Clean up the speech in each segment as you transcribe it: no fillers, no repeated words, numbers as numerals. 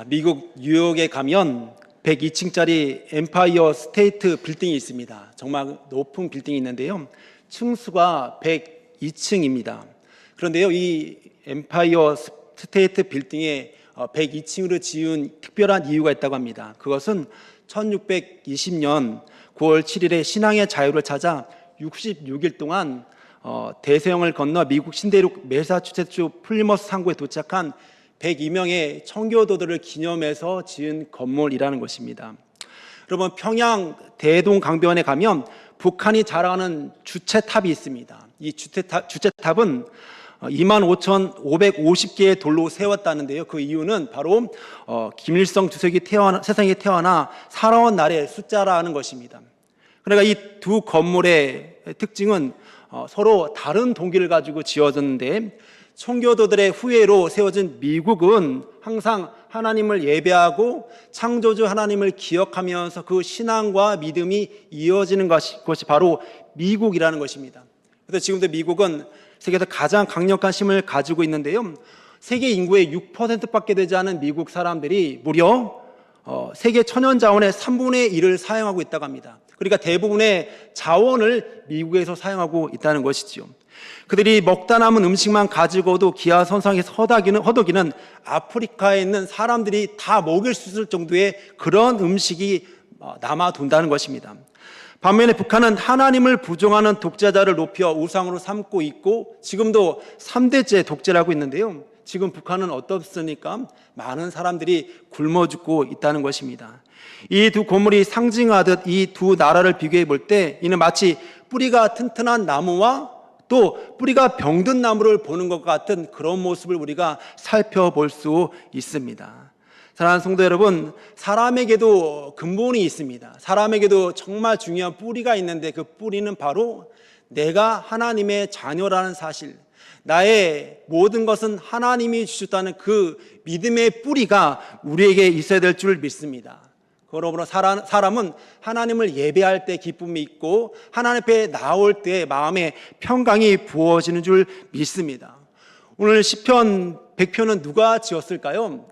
미국 뉴욕에 가면 102층짜리 엠파이어 스테이트 빌딩이 있습니다. 정말 높은 빌딩이 있는데요. 층수가 102층입니다. 그런데요, 이 엠파이어 스테이트 빌딩에 102층으로 지은 특별한 이유가 있다고 합니다. 그것은 1620년 9월 7일에 신앙의 자유를 찾아 66일 동안 대서양을 건너 미국 신대륙 매사추세츠 플리머스 항구에 도착한 102명의 청교도들을 기념해서 지은 건물이라는 것입니다. 여러분, 평양 대동강변에 가면 북한이 자랑하는 주체탑이 있습니다. 이 주체탑은 25,550개의 돌로 세웠다는데요. 그 이유는 바로 김일성 주석이 세상에 태어나 살아온 날의 숫자라는 것입니다. 그러니까 이 두 건물의 특징은 서로 다른 동기를 가지고 지어졌는데, 청교도들의 후예로 세워진 미국은 항상 하나님을 예배하고 창조주 하나님을 기억하면서 그 신앙과 믿음이 이어지는 것이 바로 미국이라는 것입니다. 그래서 지금도 미국은 세계에서 가장 강력한 힘을 가지고 있는데요. 세계 인구의 6%밖에 되지 않은 미국 사람들이 무려 세계 천연자원의 3분의 1을 사용하고 있다고 합니다. 그러니까 대부분의 자원을 미국에서 사용하고 있다는 것이지요. 그들이 먹다 남은 음식만 가지고도 기하선상에서 허덕이는 아프리카에 있는 사람들이 다 먹일 수 있을 정도의 그런 음식이 남아돈다는 것입니다. 반면에 북한은 하나님을 부정하는 독재자를 높여 우상으로 삼고 있고, 지금도 3대째 독재를 하고 있는데요. 지금 북한은 어떻습니까? 많은 사람들이 굶어 죽고 있다는 것입니다. 이 두 건물이 상징하듯 이 두 나라를 비교해 볼 때 이는 마치 뿌리가 튼튼한 나무와 또 뿌리가 병든 나무를 보는 것 같은 그런 모습을 우리가 살펴볼 수 있습니다. 사랑하는 성도 여러분, 사람에게도 근본이 있습니다. 사람에게도 정말 중요한 뿌리가 있는데, 그 뿌리는 바로 내가 하나님의 자녀라는 사실, 나의 모든 것은 하나님이 주셨다는 그 믿음의 뿌리가 우리에게 있어야 될 줄 믿습니다. 그러므로 사람은 하나님을 예배할 때 기쁨이 있고 하나님 앞에 나올 때 마음에 평강이 부어지는 줄 믿습니다. 오늘 시편 100편은 누가 지었을까요?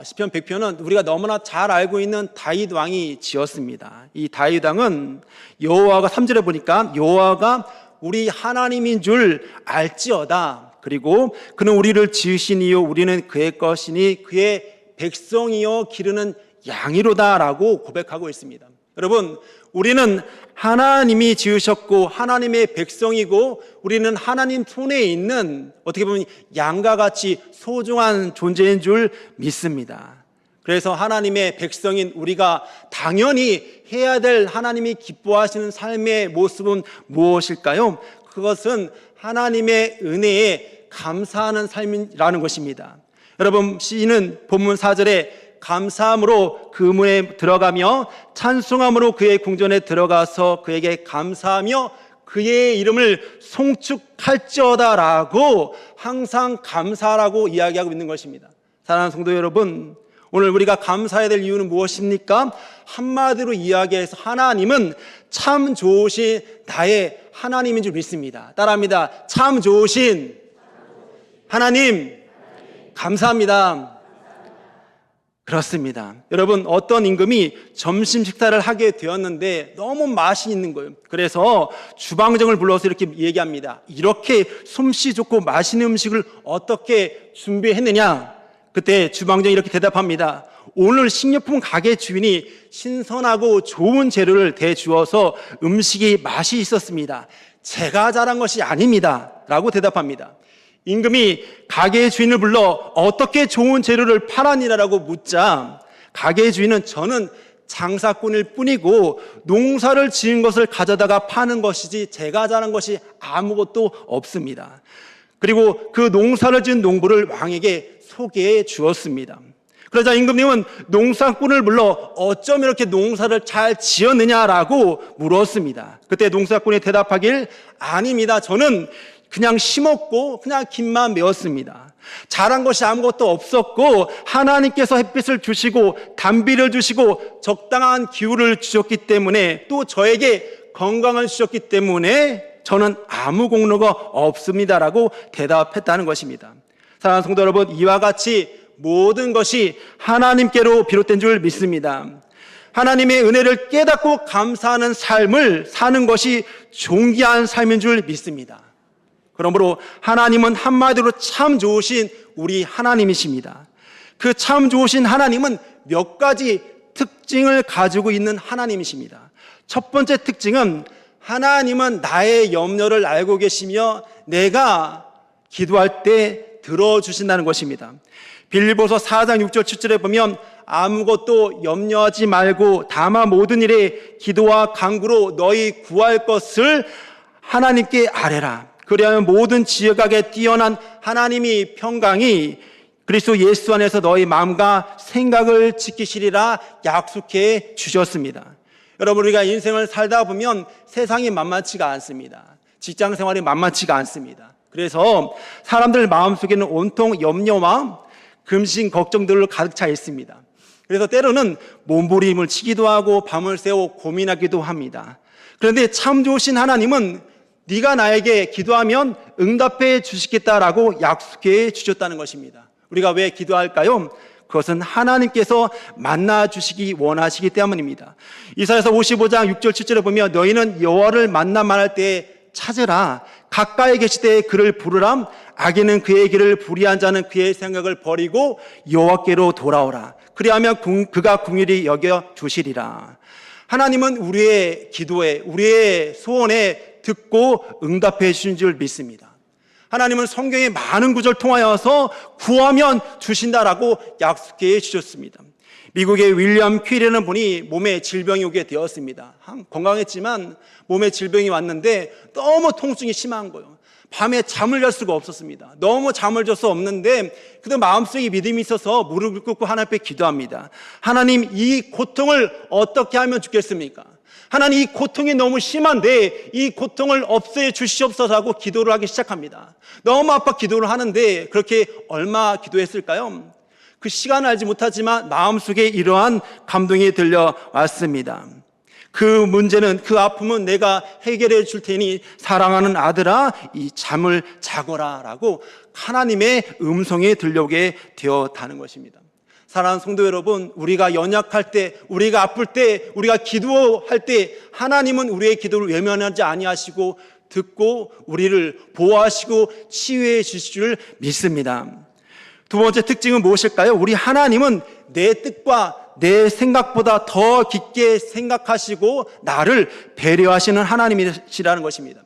시편 100편은 우리가 너무나 잘 알고 있는 다윗 왕이 지었습니다. 이 다윗 왕은 여호와가 3절에 보니까 여호와가 우리 하나님인 줄 알지어다. 그리고 그는 우리를 지으시니요 우리는 그의 것이니 그의 백성이요 기르는 양이로다라고 고백하고 있습니다. 여러분, 우리는 하나님이 지으셨고 하나님의 백성이고 우리는 하나님 손에 있는 어떻게 보면 양과 같이 소중한 존재인 줄 믿습니다. 그래서 하나님의 백성인 우리가 당연히 해야 될 하나님이 기뻐하시는 삶의 모습은 무엇일까요? 그것은 하나님의 은혜에 감사하는 삶이라는 것입니다. 여러분, 시인은 본문 4절에 감사함으로 그 문에 들어가며 찬송함으로 그의 궁전에 들어가서 그에게 감사하며 그의 이름을 송축할지어다라고 항상 감사라고 이야기하고 있는 것입니다. 사랑하는 성도 여러분, 오늘 우리가 감사해야 될 이유는 무엇입니까? 한마디로 이야기해서 하나님은 참 좋으신 나의 하나님인 줄 믿습니다. 따라합니다. 참 좋으신 하나님, 감사합니다. 그렇습니다. 여러분, 어떤 임금이 점심 식사를 하게 되었는데 너무 맛이 있는 거예요. 그래서 주방장을 불러서 이렇게 얘기합니다. 이렇게 솜씨 좋고 맛있는 음식을 어떻게 준비했느냐? 그때 주방장이 이렇게 대답합니다. 오늘 식료품 가게 주인이 신선하고 좋은 재료를 대주어서 음식이 맛이 있었습니다. 제가 잘한 것이 아닙니다. 라고 대답합니다. 임금이 가게의 주인을 불러 어떻게 좋은 재료를 팔았느냐라고 묻자 가게의 주인은 저는 장사꾼일 뿐이고 농사를 지은 것을 가져다가 파는 것이지 제가 잘한 것이 아무것도 없습니다. 그리고 그 농사를 지은 농부를 왕에게 소개해 주었습니다. 그러자 임금님은 농사꾼을 불러 어쩜 이렇게 농사를 잘 지었느냐라고 물었습니다. 그때 농사꾼이 대답하길 아닙니다. 저는 그냥 심었고 그냥 김만 메웠습니다. 잘한 것이 아무것도 없었고 하나님께서 햇빛을 주시고 단비를 주시고 적당한 기후를 주셨기 때문에 또 저에게 건강을 주셨기 때문에 저는 아무 공로가 없습니다라고 대답했다는 것입니다. 사랑하는 성도 여러분, 이와 같이 모든 것이 하나님께로 비롯된 줄 믿습니다. 하나님의 은혜를 깨닫고 감사하는 삶을 사는 것이 존귀한 삶인 줄 믿습니다. 그러므로 하나님은 한마디로 참 좋으신 우리 하나님이십니다. 그 참 좋으신 하나님은 몇 가지 특징을 가지고 있는 하나님이십니다. 첫 번째 특징은 하나님은 나의 염려를 알고 계시며 내가 기도할 때 들어주신다는 것입니다. 빌립보서 4장 6절 7절에 보면 아무것도 염려하지 말고 다만 모든 일에 기도와 간구로 너희 구할 것을 하나님께 아뢰라. 그리하면 모든 지혜각에 뛰어난 하나님이 평강이 그리스도 예수 안에서 너희 마음과 생각을 지키시리라 약속해 주셨습니다. 여러분, 우리가 인생을 살다 보면 세상이 만만치가 않습니다. 직장 생활이 만만치가 않습니다. 그래서 사람들 마음속에는 온통 염려와 금신 걱정들로 가득 차 있습니다. 그래서 때로는 몸부림을 치기도 하고 밤을 새워 고민하기도 합니다. 그런데 참 좋으신 하나님은 네가 나에게 기도하면 응답해 주시겠다라고 약속해 주셨다는 것입니다. 우리가 왜 기도할까요? 그것은 하나님께서 만나 주시기 원하시기 때문입니다. 이사야서 55장 6절 7절에 보면 너희는 여호와를 만나 말할 때에 찾으라. 가까이 계실 때에 그를 부르라. 악인은 그의 길을 불의한 자는 그의 생각을 버리고 여호와께로 돌아오라. 그리하면 그가 긍휼히 여겨 주시리라. 하나님은 우리의 기도에, 우리의 소원에 듣고 응답해 주신 줄 믿습니다. 하나님은 성경의 많은 구절 통하여서 구하면 주신다라고 약속해 주셨습니다. 미국의 윌리엄 퀴리라는 분이 몸에 질병이 오게 되었습니다. 건강했지만 몸에 질병이 왔는데 너무 통증이 심한 거예요. 밤에 잠을 잘 수가 없었습니다. 너무 잠을 잘 수 없는데 그래도 마음속에 믿음이 있어서 무릎을 꿇고 하나님 앞에 기도합니다. 하나님, 이 고통을 어떻게 하면 좋겠습니까? 하나님, 이 고통이 너무 심한데 이 고통을 없애 주시옵소서 하고 기도를 하기 시작합니다. 너무 아파 기도를 하는데 그렇게 얼마 기도했을까요? 그 시간을 알지 못하지만 마음속에 이러한 감동이 들려왔습니다. 그 문제는, 그 아픔은 내가 해결해 줄 테니 사랑하는 아들아 이 잠을 자거라 라고 하나님의 음성이 들려오게 되었다는 것입니다. 사랑하는 성도 여러분, 우리가 연약할 때, 우리가 아플 때, 우리가 기도할 때 하나님은 우리의 기도를 외면하지 아니하시고 듣고 우리를 보호하시고 치유해 주실 줄 믿습니다. 두 번째 특징은 무엇일까요? 우리 하나님은 내 뜻과 내 생각보다 더 깊게 생각하시고 나를 배려하시는 하나님이시라는 것입니다.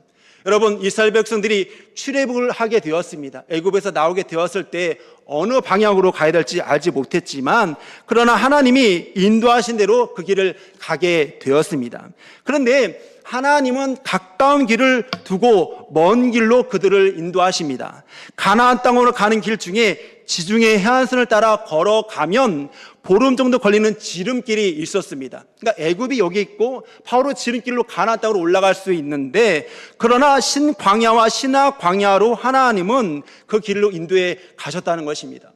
여러분, 이스라엘 백성들이 출애굽을 하게 되었습니다. 애굽에서 나오게 되었을 때 어느 방향으로 가야 될지 알지 못했지만 그러나 하나님이 인도하신 대로 그 길을 가게 되었습니다. 그런데 하나님은 가까운 길을 두고 먼 길로 그들을 인도하십니다. 가나안 땅으로 가는 길 중에 지중해 해안선을 따라 걸어가면 보름 정도 걸리는 지름길이 있었습니다. 그러니까 애굽이 여기 있고 바로 지름길로 가나안 땅으로 올라갈 수 있는데 그러나 신광야와 신화광야로 하나님은 그 길로 인도해 가셨다는 것입니다.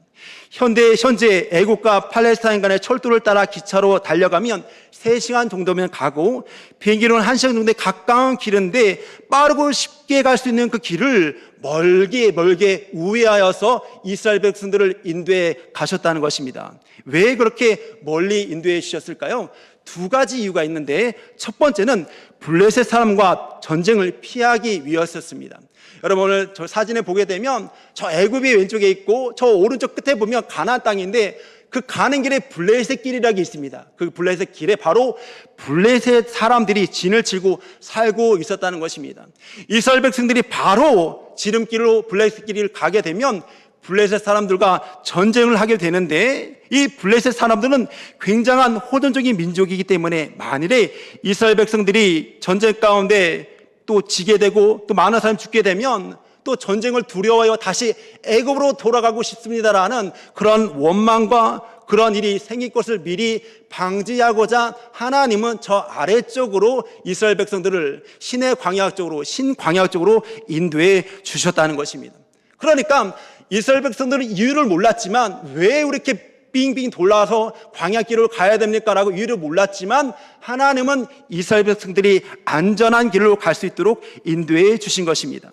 현재 애국과 팔레스타인 간의 철도를 따라 기차로 달려가면 3시간 정도면 가고 비행기로는 1시간 정도의 가까운 길인데 빠르고 쉽게 갈 수 있는 그 길을 멀게 우회하여서 이스라엘 백성들을 인도해 가셨다는 것입니다. 왜 그렇게 멀리 인도해 주셨을까요? 2가지 이유가 있는데 첫 번째는 블레셋 사람과 전쟁을 피하기 위해서였습니다. 여러분, 오늘 저 사진에 보게 되면 저 애굽이 왼쪽에 있고 저 오른쪽 끝에 보면 가나안 땅인데 그 가는 길에 블레셋 길이라고 있습니다. 그 블레셋 길에 바로 블레셋 사람들이 진을 치고 살고 있었다는 것입니다. 이스라엘 백성들이 바로 지름길로 블레셋 길을 가게 되면 블레셋 사람들과 전쟁을 하게 되는데 이 블레셋 사람들은 굉장한 호전적인 민족이기 때문에 만일에 이스라엘 백성들이 전쟁 가운데 또 지게 되고 또 많은 사람이 죽게 되면 또 전쟁을 두려워하여 다시 애굽으로 돌아가고 싶습니다라는 그런 원망과 그런 일이 생길 것을 미리 방지하고자 하나님은 저 아래쪽으로 이스라엘 백성들을 신의 광야 쪽으로, 신광야 쪽으로 인도해 주셨다는 것입니다. 그러니까 이스라엘 백성들은 이유를 몰랐지만 왜 이렇게 빙빙 돌아서 광야길을 가야 됩니까? 라고 이유를 몰랐지만 하나님은 이스라엘 백성들이 안전한 길로 갈 수 있도록 인도해 주신 것입니다.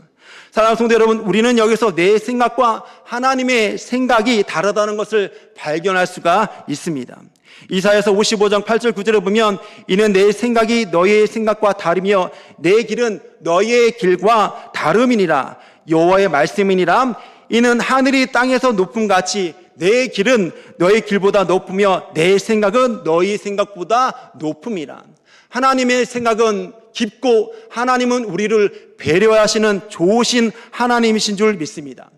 사랑하는 성도 여러분, 우리는 여기서 내 생각과 하나님의 생각이 다르다는 것을 발견할 수가 있습니다. 이사야서 55장 8절 9절에 보면 이는 내 생각이 너희의 생각과 다르며 내 길은 너희의 길과 다름이니라. 여호와의 말씀이니라. 이는 하늘이 땅에서 높음같이 내 길은 너희 길보다 높으며 내 생각은 너희 생각보다 높음이라. 하나님의 생각은 깊고 하나님은 우리를 배려하시는 좋으신 하나님이신 줄 믿습니다.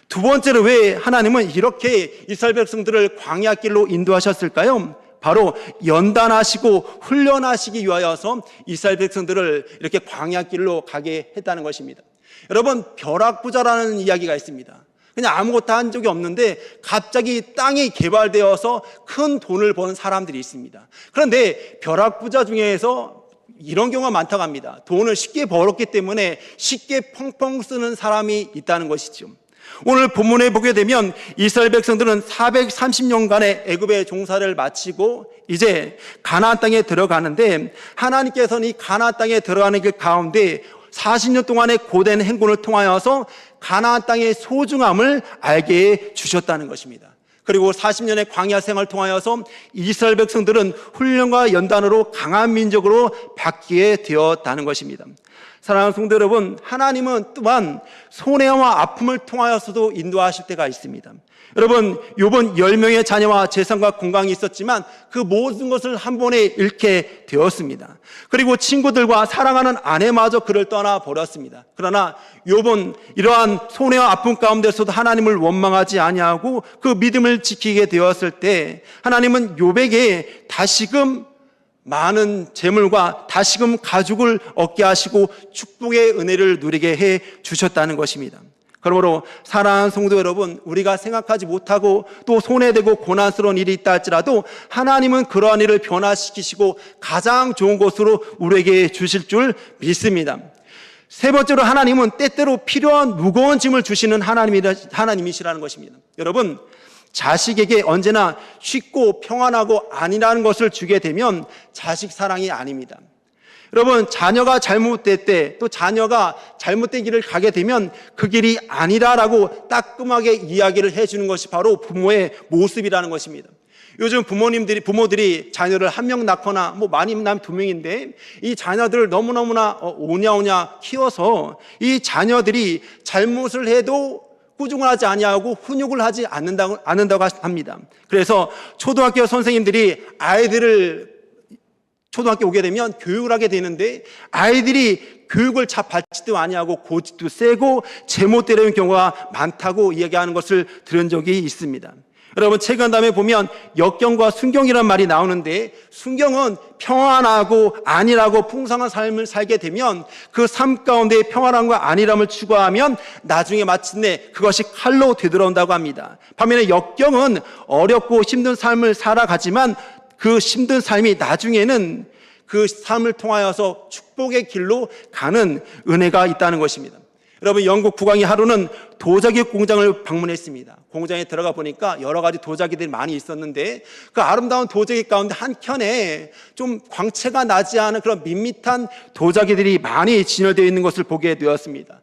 두 번째로 왜 하나님은 이렇게 이스라엘 백성들을 광야 길로 인도하셨을까요? 바로 연단하시고 훈련하시기 위하여서 이스라엘 백성들을 이렇게 광야 길로 가게 했다는 것입니다. 여러분, 벼락부자라는 이야기가 있습니다. 그냥 아무것도 한 적이 없는데 갑자기 땅이 개발되어서 큰 돈을 버는 사람들이 있습니다. 그런데 벼락부자 중에서 이런 경우가 많다고 합니다. 돈을 쉽게 벌었기 때문에 쉽게 펑펑 쓰는 사람이 있다는 것이죠. 오늘 본문에 보게 되면 이스라엘 백성들은 430년간의 애굽의 종사를 마치고 이제 가나안 땅에 들어가는데 하나님께서는 이 가나안 땅에 들어가는 길 가운데 40년 동안의 고된 행군을 통하여서 가나안 땅의 소중함을 알게 해 주셨다는 것입니다. 그리고 40년의 광야 생활을 통하여서 이스라엘 백성들은 훈련과 연단으로 강한 민족으로 바뀌게 되었다는 것입니다. 사랑하는 성도 여러분, 하나님은 또한 손해와 아픔을 통하여서도 인도하실 때가 있습니다. 여러분, 욥은 10명의 자녀와 재산과 건강이 있었지만 그 모든 것을 한 번에 잃게 되었습니다. 그리고 친구들과 사랑하는 아내마저 그를 떠나버렸습니다. 그러나 욥은 이러한 손해와 아픔 가운데서도 하나님을 원망하지 아니하고 그 믿음을 지키게 되었을 때 하나님은 욥에게 다시금 많은 재물과 다시금 가죽을 얻게 하시고 축복의 은혜를 누리게 해 주셨다는 것입니다. 그러므로 사랑하는 성도 여러분, 우리가 생각하지 못하고 또 손해되고 고난스러운 일이 있다 할지라도 하나님은 그러한 일을 변화시키시고 가장 좋은 것으로 우리에게 주실 줄 믿습니다. 세 번째로 하나님은 때때로 필요한 무거운 짐을 주시는 하나님이시라는 것입니다. 여러분, 자식에게 언제나 쉽고 평안하고 아니라는 것을 주게 되면 자식 사랑이 아닙니다. 여러분, 자녀가 잘못될 때 또 자녀가 잘못된 길을 가게 되면 그 길이 아니라라고 따끔하게 이야기를 해주는 것이 바로 부모의 모습이라는 것입니다. 요즘 부모들이 자녀를 한 명 낳거나 많이 낳으면 2명인데 이 자녀들을 너무너무나 오냐오냐 키워서 이 자녀들이 잘못을 해도 꾸중을 하지 아니하고 훈육을 하지 않는다고 합니다. 그래서 초등학교 선생님들이 아이들을 초등학교 오게 되면 교육을 하게 되는데 아이들이 교육을 잘 받지도 아니하고 고집도 세고 제멋대로인 경우가 많다고 이야기하는 것을 들은 적이 있습니다. 여러분, 책은담에 보면 역경과 순경이라는 말이 나오는데 순경은 평안하고 안일하고 풍성한 삶을 살게 되면 그 삶 가운데 평안함과 안일함을 추구하면 나중에 마침내 그것이 칼로 되돌아온다고 합니다. 반면에 역경은 어렵고 힘든 삶을 살아가지만 그 힘든 삶이 나중에는 그 삶을 통하여서 축복의 길로 가는 은혜가 있다는 것입니다. 여러분, 영국 국왕이 하루는 도자기 공장을 방문했습니다. 공장에 들어가 보니까 여러 가지 도자기들이 많이 있었는데 그 아름다운 도자기 가운데 한 켠에 좀 광채가 나지 않은 그런 밋밋한 도자기들이 많이 진열되어 있는 것을 보게 되었습니다.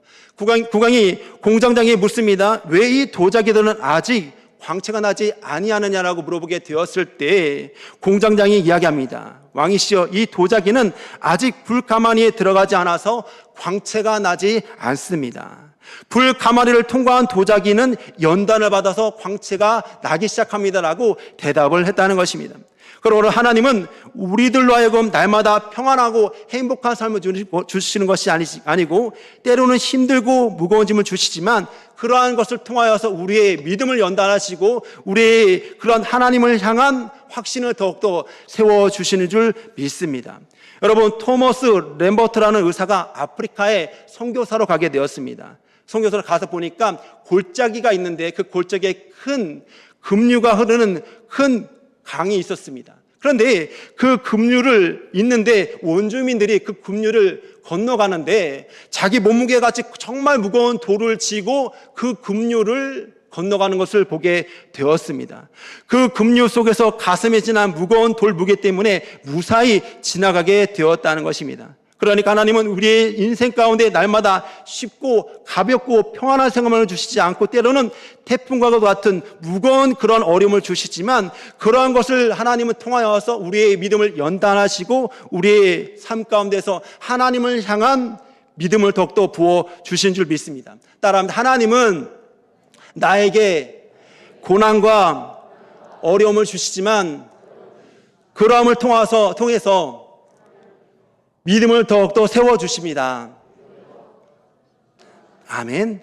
국왕이 공장장에게 묻습니다. 왜 이 도자기들은 아직 광채가 나지 아니하느냐라고 물어보게 되었을 때 공장장이 이야기합니다. 왕이시여, 이 도자기는 아직 불가마니에 들어가지 않아서 광채가 나지 않습니다. 불가마니를 통과한 도자기는 연단을 받아서 광채가 나기 시작합니다라고 대답을 했다는 것입니다. 그러므로 하나님은 우리들로 하여금 날마다 평안하고 행복한 삶을 주시는 것이 아니고 때로는 힘들고 무거운 짐을 주시지만 그러한 것을 통하여서 우리의 믿음을 연단하시고 우리의 그런 하나님을 향한 확신을 더욱더 세워주시는 줄 믿습니다. 여러분, 토머스 램버트라는 의사가 아프리카에 선교사로 가게 되었습니다. 선교사로 가서 보니까 골짜기가 있는데 그 골짜기에 큰 급류가 흐르는 큰 강이 있었습니다. 그런데 그 급류를 있는데 원주민들이 그 급류를 건너가는데 자기 몸무게 같이 정말 무거운 돌을 지고 그 급류를 건너가는 것을 보게 되었습니다. 그 급류 속에서 가슴에 지난 무거운 돌 무게 때문에 무사히 지나가게 되었다는 것입니다. 그러니까 하나님은 우리의 인생 가운데 날마다 쉽고 가볍고 평안한 생활을 주시지 않고 때로는 태풍과 같은 무거운 그런 어려움을 주시지만 그러한 것을 하나님은 통하여서 우리의 믿음을 연단하시고 우리의 삶 가운데서 하나님을 향한 믿음을 더욱더 부어 주신 줄 믿습니다. 따라합니다. 하나님은 나에게 고난과 어려움을 주시지만 그러함을 통해서 믿음을 더욱더 세워주십니다. 아멘.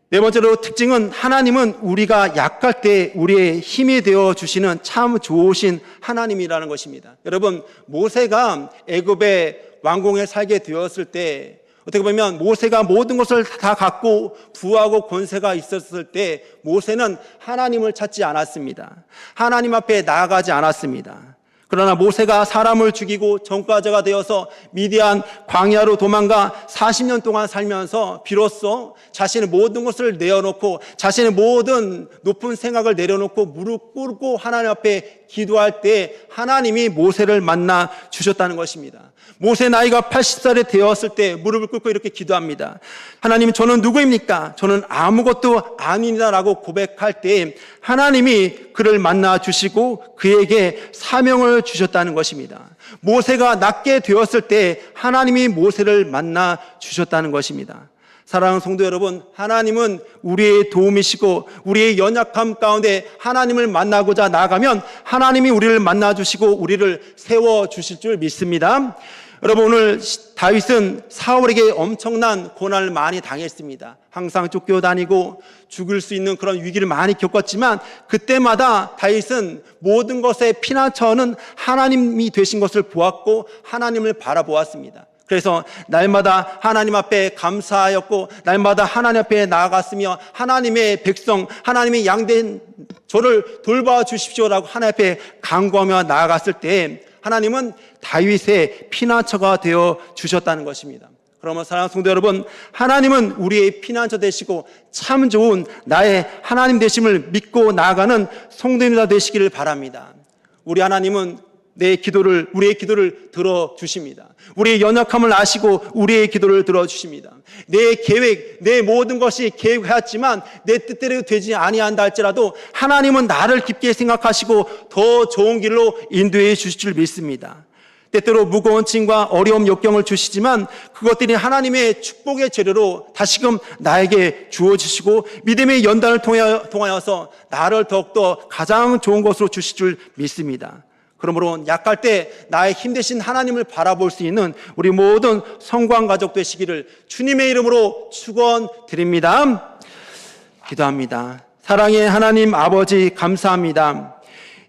네 번째로 특징은 하나님은 우리가 약할 때 우리의 힘이 되어 주시는 참 좋으신 하나님이라는 것입니다. 여러분, 모세가 애굽의 왕궁에 살게 되었을 때 어떻게 보면 모세가 모든 것을 다 갖고 부하고 권세가 있었을 때 모세는 하나님을 찾지 않았습니다. 하나님 앞에 나아가지 않았습니다. 그러나 모세가 사람을 죽이고 전과자가 되어서 미디안 광야로 도망가 40년 동안 살면서 비로소 자신의 모든 것을 내어놓고 자신의 모든 높은 생각을 내려놓고 무릎 꿇고 하나님 앞에 기도할 때 하나님이 모세를 만나 주셨다는 것입니다. 모세 나이가 80살이 되었을 때 무릎을 꿇고 이렇게 기도합니다. 하나님, 저는 누구입니까? 저는 아무것도 아닙니다라고 고백할 때 하나님이 그를 만나 주시고 그에게 사명을 주셨다는 것입니다. 모세가 낫게 되었을 때 하나님이 모세를 만나 주셨다는 것입니다. 사랑하는 성도 여러분, 하나님은 우리의 도움이시고 우리의 연약함 가운데 하나님을 만나고자 나아가면 하나님이 우리를 만나 주시고 우리를 세워 주실 줄 믿습니다. 여러분, 오늘 다윗은 사울에게 엄청난 고난을 많이 당했습니다. 항상 쫓겨다니고 죽을 수 있는 그런 위기를 많이 겪었지만 그때마다 다윗은 모든 것의 피난처는 하나님이 되신 것을 보았고 하나님을 바라보았습니다. 그래서 날마다 하나님 앞에 감사하였고 날마다 하나님 앞에 나아갔으며 하나님의 백성, 하나님의 양된 저를 돌봐 주십시오라고 하나님 앞에 간구하며 나아갔을 때 하나님은 다윗의 피난처가 되어 주셨다는 것입니다. 그러면 사랑하는 성도 여러분, 하나님은 우리의 피난처 되시고 참 좋은 나의 하나님 되심을 믿고 나아가는 성도님들 되시기를 바랍니다. 우리 하나님은 우리의 기도를 들어주십니다. 우리의 연약함을 아시고 우리의 기도를 들어주십니다. 내 계획, 내 모든 것이 계획하였지만 내 뜻대로 되지 아니한다 할지라도 하나님은 나를 깊게 생각하시고 더 좋은 길로 인도해 주실 줄 믿습니다. 때때로 무거운 짐과 어려움 역경을 주시지만 그것들이 하나님의 축복의 재료로 다시금 나에게 주어지시고 믿음의 연단을 통하여서 나를 더욱더 가장 좋은 것으로 주실 줄 믿습니다. 그러므로 약할 때 나의 힘 대신 하나님을 바라볼 수 있는 우리 모든 성광 가족 되시기를 주님의 이름으로 축원드립니다. 기도합니다. 사랑의 하나님 아버지, 감사합니다.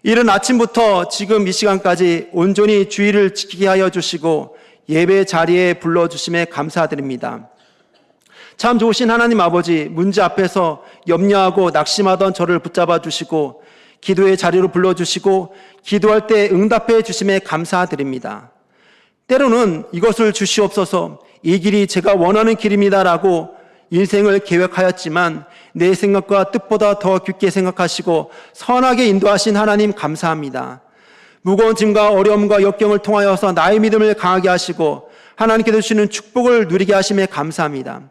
이른 아침부터 지금 이 시간까지 온전히 주의를 지키게 하여 주시고 예배 자리에 불러주심에 감사드립니다. 참 좋으신 하나님 아버지, 문제 앞에서 염려하고 낙심하던 저를 붙잡아 주시고 기도의 자리로 불러주시고 기도할 때 응답해 주심에 감사드립니다. 때로는 이것을 주시옵소서, 이 길이 제가 원하는 길입니다라고 인생을 계획하였지만 내 생각과 뜻보다 더 깊게 생각하시고 선하게 인도하신 하나님 감사합니다. 무거운 짐과 어려움과 역경을 통하여서 나의 믿음을 강하게 하시고 하나님께서 주시는 축복을 누리게 하심에 감사합니다.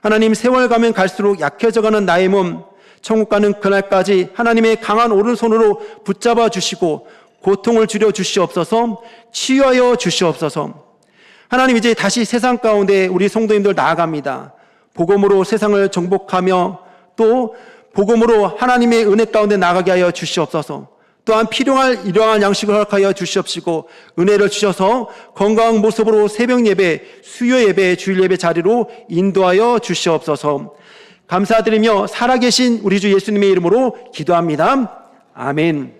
하나님, 세월 가면 갈수록 약해져가는 나의 몸, 천국 가는 그날까지 하나님의 강한 오른손으로 붙잡아 주시고 고통을 줄여 주시옵소서, 치유하여 주시옵소서. 하나님, 이제 다시 세상 가운데 우리 성도님들 나아갑니다. 복음으로 세상을 정복하며 또 복음으로 하나님의 은혜 가운데 나가게 하여 주시옵소서. 또한 필요할 이러한 양식을 허락하여 주시옵시고 은혜를 주셔서 건강한 모습으로 새벽 예배, 수요 예배, 주일 예배 자리로 인도하여 주시옵소서. 감사드리며 살아계신 우리 주 예수님의 이름으로 기도합니다. 아멘.